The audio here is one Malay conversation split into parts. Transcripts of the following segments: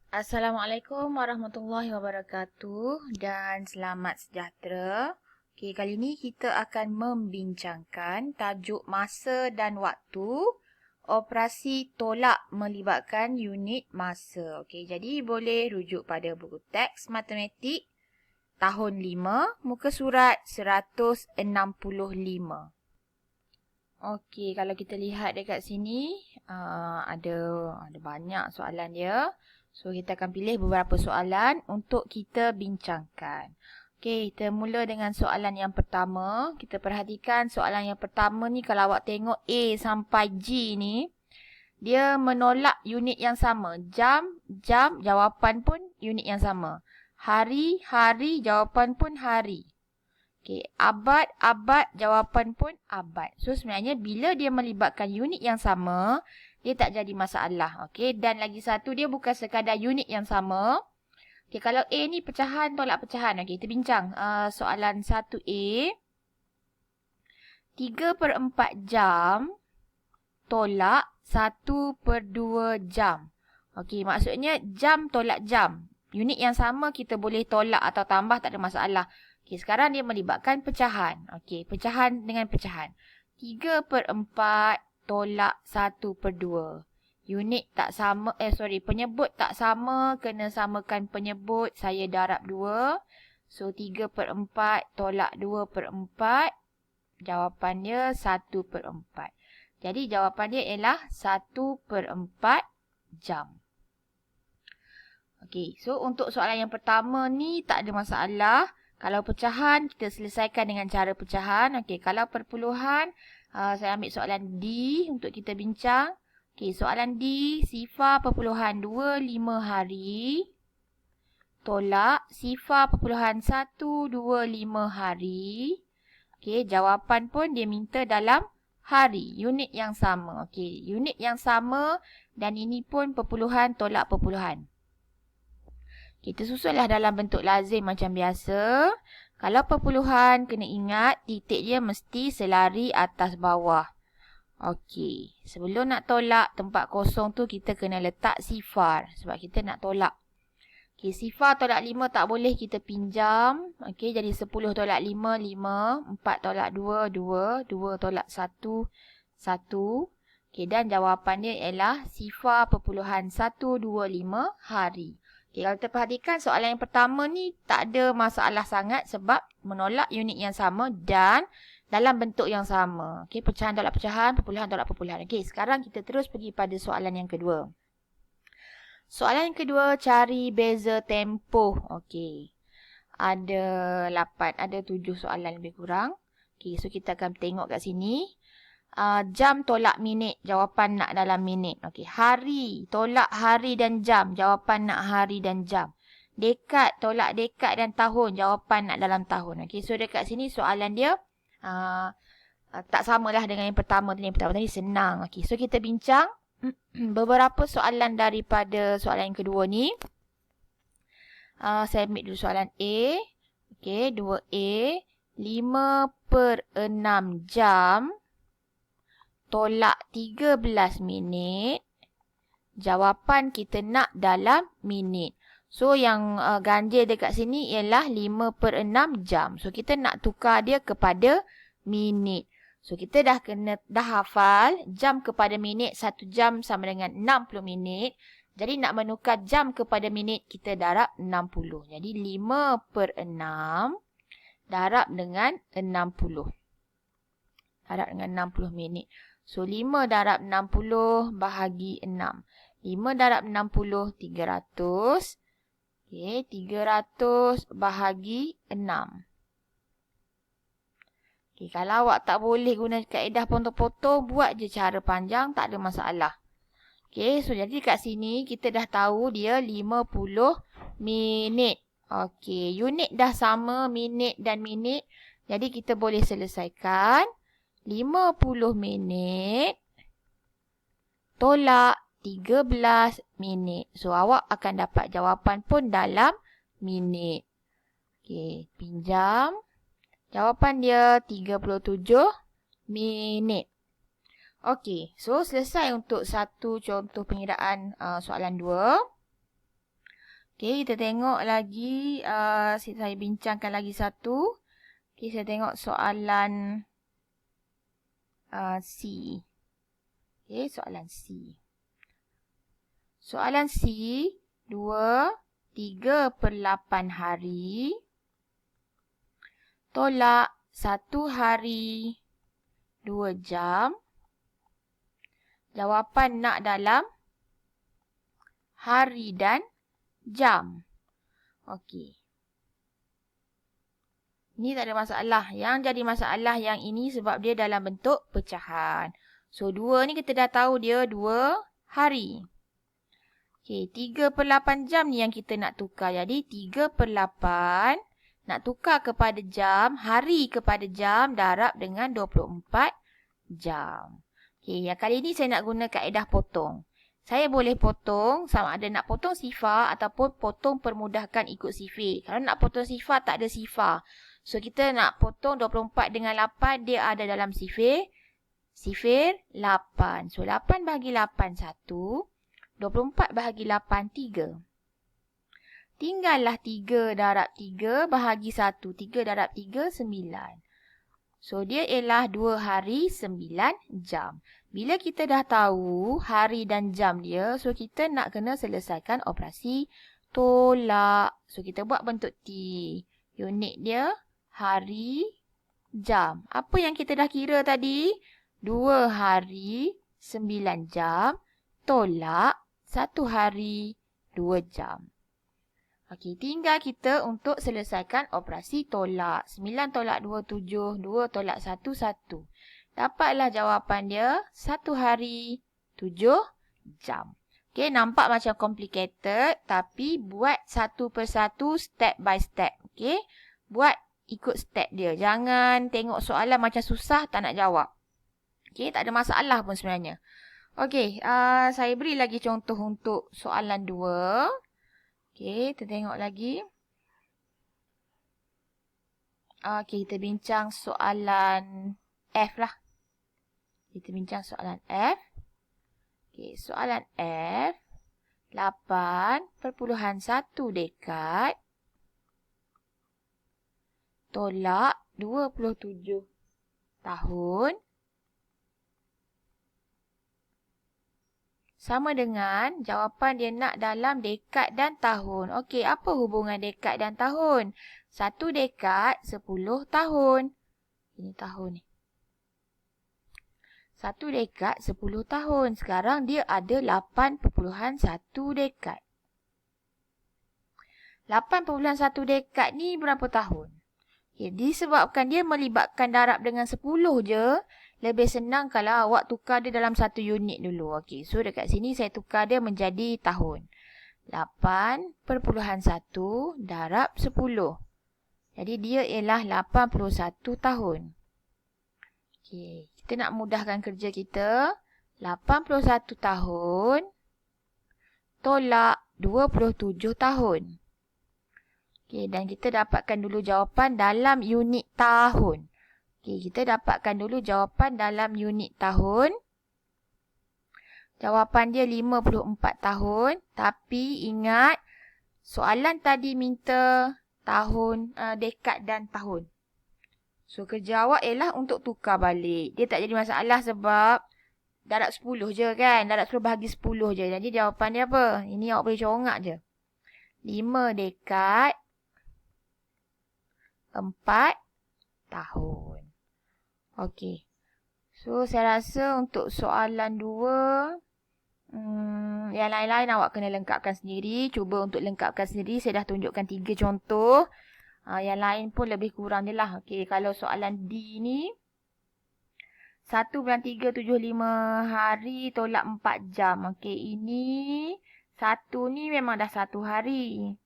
Assalamualaikum warahmatullahi wabarakatuh dan selamat sejahtera. Okey, kali ini kita akan membincangkan tajuk masa dan waktu operasi tolak melibatkan unit masa. Okey, jadi boleh rujuk pada buku teks matematik tahun 5, muka surat 165. Okey, kalau kita lihat dekat sini, ada banyak soalan dia. So, kita akan pilih beberapa soalan untuk kita bincangkan. Okey, kita mula dengan soalan yang pertama. Kita perhatikan soalan yang pertama ni, kalau awak tengok A sampai G ni, dia menolak unit yang sama. Jam, jawapan pun unit yang sama. Hari, jawapan pun hari. Okey, abad, jawapan pun abad. So, sebenarnya bila dia melibatkan unit yang sama, dia tak jadi masalah. Okey, dan lagi satu, dia bukan sekadar unit yang sama. Okey, kalau A ni pecahan, tolak pecahan. Okey, kita bincang. Soalan 1A. 3/4 jam tolak 1/2 jam. Okey, maksudnya jam tolak jam. Unit yang sama kita boleh tolak atau tambah, tak ada masalah. Okey, sekarang dia melibatkan pecahan. Okey, pecahan dengan pecahan. 3/4 tolak 1/2. Unit tak sama, penyebut tak sama, kena samakan penyebut. Saya darab 2. So, 3/4 tolak 2/4. Jawapannya 1/4. Jadi, jawapan dia ialah 1/4 jam. Okey, so untuk soalan yang pertama ni tak ada masalah. Kalau pecahan, kita selesaikan dengan cara pecahan. Okey, kalau perpuluhan, saya ambil soalan D untuk kita bincang. Okey, soalan D, sifar perpuluhan 25 hari tolak sifar perpuluhan 125 hari. Okey, jawapan pun dia minta dalam hari, unit yang sama. Okey, unit yang sama dan ini pun perpuluhan tolak perpuluhan. Kita susunlah dalam bentuk lazim macam biasa. Kalau perpuluhan, kena ingat titik dia mesti selari atas bawah. Okey, sebelum nak tolak tempat kosong tu, kita kena letak sifar. Sebab kita nak tolak. Okey, sifar tolak 5 tak boleh kita pinjam. Okey, jadi 10 tolak 5, 5. 4 tolak 2, 2. 2 tolak 1, 1. Okey, dan jawapannya ialah sifar perpuluhan 125 hari. Okay, kalau kita perhatikan soalan yang pertama ni tak ada masalah sangat sebab menolak unit yang sama dan dalam bentuk yang sama. Okay, pecahan tolak pecahan, perpuluhan tolak perpuluhan. Okay, sekarang kita terus pergi pada soalan yang kedua. Soalan yang kedua, cari beza tempoh. Okay, ada 7 soalan lebih kurang. Okay, so kita akan tengok kat sini. Jam tolak minit, jawapan nak dalam minit. Okey, hari tolak hari dan jam, jawapan nak hari dan jam. Dekad tolak dekad dan tahun, jawapan nak dalam tahun. Okey, so dekat sini soalan dia tak samalah dengan yang pertama tadi. Yang pertama tadi senang. Okey, so kita bincang beberapa soalan daripada soalan yang kedua ni. Saya ambil dulu soalan A. Okey, 2A. 5/6 jam tolak 13 minit. Jawapan kita nak dalam minit. So, yang ganjil dekat sini ialah 5/6 jam. So, kita nak tukar dia kepada minit. So, kita dah hafal jam kepada minit. 1 jam sama dengan 60 minit. Jadi, nak menukar jam kepada minit, kita darab 60. Jadi, 5/6 darab dengan 60. Darab dengan 60 minit. So, 5 darab 60 bahagi 6. 5 darab 60, 300. Okey, 300 bahagi 6. Okey, kalau awak tak boleh guna kaedah potong-potong, buat je cara panjang, tak ada masalah. Okey, so jadi kat sini kita dah tahu dia 50 minit. Okey, unit dah sama, minit dan minit. Jadi kita boleh selesaikan. 50 minit tolak 13 minit. So, awak akan dapat jawapan pun dalam minit. Okey, pinjam. Jawapan dia 37 minit. Okey, so selesai untuk satu contoh pengiraan soalan 2. Okey, kita tengok lagi. Saya bincangkan lagi satu. Okey, saya tengok soalan C. Okey, soalan C. Soalan C, 3/8 hari tolak 1 hari 2 jam. Jawapan nak dalam hari dan jam. Okey. Ini tak ada masalah. Yang jadi masalah yang ini sebab dia dalam bentuk pecahan. So, 2 ni kita dah tahu dia 2 hari. Okey, 3/8 jam ni yang kita nak tukar. Jadi, 3/8 nak tukar kepada jam. Hari kepada jam darab dengan 24 jam. Okey, yang kali ni saya nak guna kaedah potong. Saya boleh potong sama ada nak potong sifar ataupun potong permudahkan ikut sifir. Kalau nak potong sifar, tak ada sifar. So, kita nak potong 24 dengan 8, dia ada dalam sifir 8. So, 8 bahagi 8, 1. 24 bahagi 8, 3. Tinggallah 3 darab 3 bahagi 1. 3 darab 3, 9. So, dia ialah 2 hari 9 jam. Bila kita dah tahu hari dan jam dia, so kita nak kena selesaikan operasi tolak. So, kita buat bentuk T. Unit dia hari, jam. Apa yang kita dah kira tadi? 2 hari 9 jam tolak 1 hari 2 jam. Okey, tinggal kita untuk selesaikan operasi tolak. 9 tolak 2, 7. 2 tolak 1, 1. Dapatlah jawapan dia 1 hari 7 jam. Okey, nampak macam complicated tapi buat satu persatu, step by step. Okey, buat ikut step dia. Jangan tengok soalan macam susah tak nak jawab. Okey, tak ada masalah pun sebenarnya. Okey, saya beri lagi contoh untuk soalan 2. Okey, kita tengok lagi. Okey, kita bincang soalan F lah. Kita bincang soalan F. Okey, soalan F. 8/1 dekad tolak 27 tahun sama dengan jawapan dia nak dalam dekad dan tahun. Okey, apa hubungan dekad dan tahun? 1 dekad 10 tahun. Ini tahun ni. 1 dekad 10 tahun. Sekarang dia ada 8/1 dekad. 8/1 dekad ni berapa tahun? Okay, disebabkan dia melibatkan darab dengan 10 je, lebih senang kalau awak tukar dia dalam satu unit dulu. Okey, so dekat sini saya tukar dia menjadi tahun. 8/1 darab 10. Jadi dia ialah 81 tahun. Okey, kita nak mudahkan kerja kita. 81 tahun tolak 27 tahun. Okey, dan kita dapatkan dulu jawapan dalam unit tahun. Okey, kita dapatkan dulu jawapan dalam unit tahun. Jawapan dia 54 tahun. Tapi ingat, soalan tadi minta tahun, dekad dan tahun. So, kerja awak ialah untuk tukar balik. Dia tak jadi masalah sebab darab 10 je kan. Darab 10 bahagi 10 je. Jadi jawapan dia apa? Ini awak boleh congak je. 5 dekad 4 tahun. Okey. So, saya rasa untuk soalan 2, yang lain-lain awak kena lengkapkan sendiri. Cuba untuk lengkapkan sendiri. Saya dah tunjukkan 3 contoh. Yang lain pun lebih kurang je lah. Okey, kalau soalan D ni, 1/375 hari tolak 4 jam. Okey, ini 1 ni memang dah 1 hari.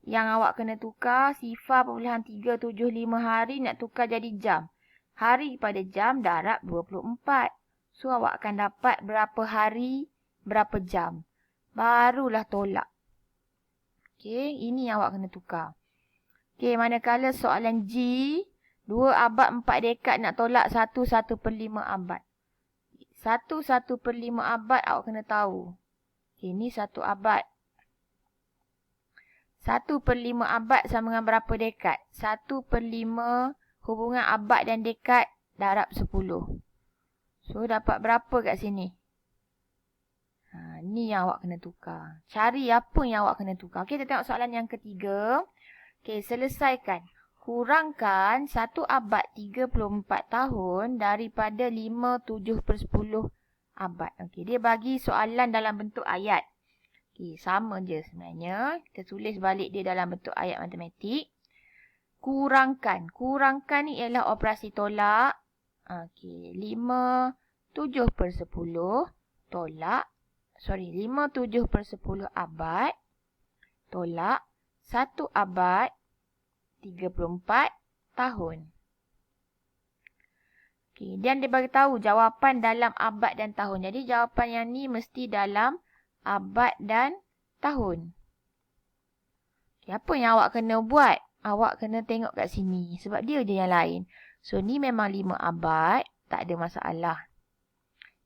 Yang awak kena tukar, sifar .375 hari nak tukar jadi jam. Hari pada jam darab 24. So, awak akan dapat berapa hari, berapa jam. Barulah tolak. Okey, ini yang awak kena tukar. Okey, manakala soalan G, 2 abad 4 dekad nak tolak 1/1/5 abad. 1/1/5 abad awak kena tahu. Okey, ni 1 abad. 1/5 abad sama dengan berapa dekad? 1/5 hubungan abad dan dekad darab 10. So, dapat berapa kat sini? Ni yang awak kena tukar. Cari apa yang awak kena tukar. Okey, kita tengok soalan yang ketiga. Okey, selesaikan. Kurangkan 1 abad 34 tahun daripada 5/7/10 abad. Okey, dia bagi soalan dalam bentuk ayat. Okey, sama je sebenarnya. Kita tulis balik dia dalam bentuk ayat matematik. Kurangkan. Kurangkan ni ialah operasi tolak. Okey, 5/7/10 tolak. 5/7/10 abad tolak 1 abad 34 tahun. Okey, dan dia bagi tahu jawapan dalam abad dan tahun. Jadi jawapan yang ni mesti dalam abad dan tahun. Okay, apa yang awak kena buat? Awak kena tengok kat sini. Sebab dia je yang lain. So, ni memang 5 abad. Tak ada masalah.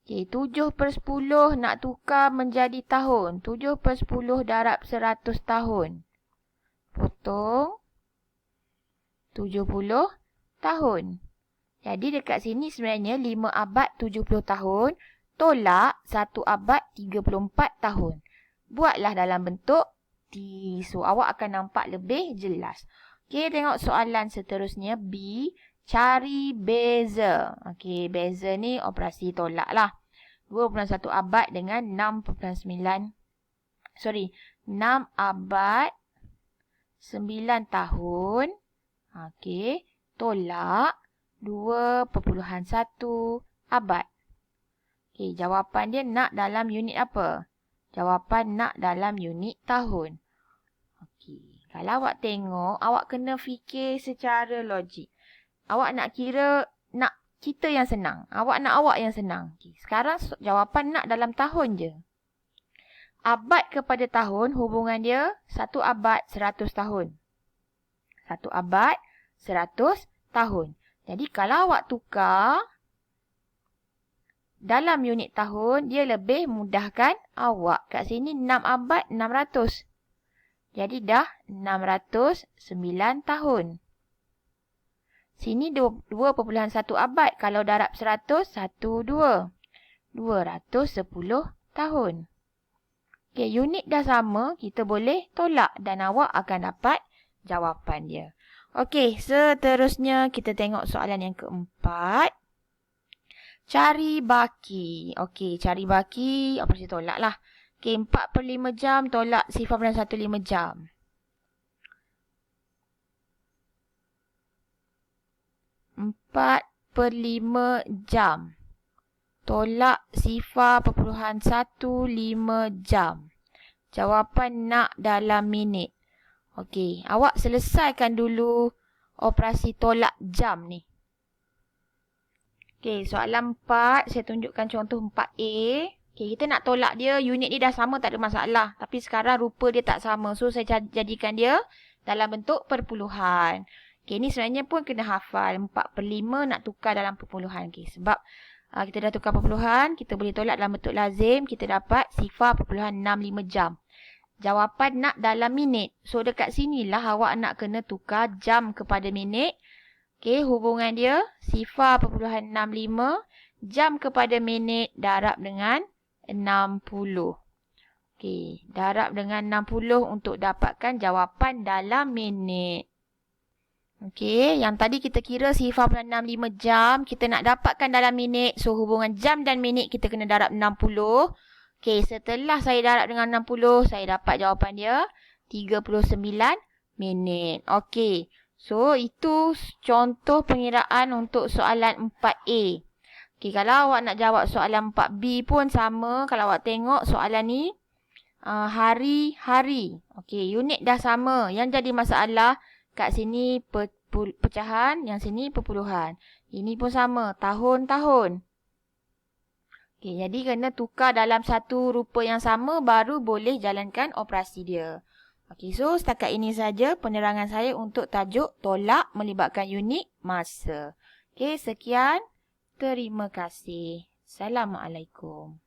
Okay, 7/10 nak tukar menjadi tahun. 7/10 darab 100 tahun. Potong. 70 tahun. Jadi dekat sini sebenarnya 5 abad 70 tahun. Tolak 1 abad 34 tahun. Buatlah dalam bentuk T. So, awak akan nampak lebih jelas. Okey, tengok soalan seterusnya. B. Cari beza. Okey, beza ni operasi tolak lah. 2/1 abad dengan 6 abad 9 tahun. Okey, tolak 2/1 abad. Okey, jawapan dia nak dalam unit apa? Jawapan nak dalam unit tahun. Okey, kalau awak tengok, awak kena fikir secara logik. Awak nak kira, nak kita yang senang. Awak nak awak yang senang. Okey, sekarang jawapan nak dalam tahun je. Abad kepada tahun, hubungan dia 1 abad 100 tahun. 1 abad 100 tahun. Jadi, kalau awak tukar dalam unit tahun, dia lebih mudahkan awak. Kat sini 6 abad 600. Jadi dah 609 tahun. Sini 2/1 abad. Kalau darab 100, 210 tahun. Okey, unit dah sama. Kita boleh tolak dan awak akan dapat jawapan dia. Okey, seterusnya kita tengok soalan yang keempat. Cari baki. Okey, cari baki. Operasi tolak lah. Okey, 4/5 jam tolak 0.15 jam. 4/5 jam tolak 0.15 jam. Jawapan nak dalam minit. Okey, awak selesaikan dulu operasi tolak jam ni. Okey, soalan 4. Saya tunjukkan contoh 4A. Okey, kita nak tolak dia. Unit ni dah sama, tak ada masalah. Tapi sekarang rupa dia tak sama. So, saya jadikan dia dalam bentuk perpuluhan. Okey, ni sebenarnya pun kena hafal. 4/5 nak tukar dalam perpuluhan. Okey, sebab kita dah tukar perpuluhan, kita boleh tolak dalam bentuk lazim. Kita dapat 0.65 jam. Jawapan nak dalam minit. So, dekat sinilah awak nak kena tukar jam kepada minit. Okey, hubungan dia 0.65 jam kepada minit darab dengan 60. Okey, darab dengan 60 untuk dapatkan jawapan dalam minit. Okey, yang tadi kita kira 0.65 jam, kita nak dapatkan dalam minit. So, hubungan jam dan minit kita kena darab 60. Okey, setelah saya darab dengan 60, saya dapat jawapan dia 39 minit. Okey. So, itu contoh pengiraan untuk soalan 4A. Okey, kalau awak nak jawab soalan 4B pun sama. Kalau awak tengok soalan ni, hari-hari. Okey, unit dah sama. Yang jadi masalah, kat sini pecahan, yang sini perpuluhan. Ini pun sama, tahun-tahun. Okey, jadi kena tukar dalam satu rupa yang sama, baru boleh jalankan operasi dia. Okey, so setakat ini saja penerangan saya untuk tajuk tolak melibatkan unit masa. Okey, sekian. Terima kasih. Assalamualaikum.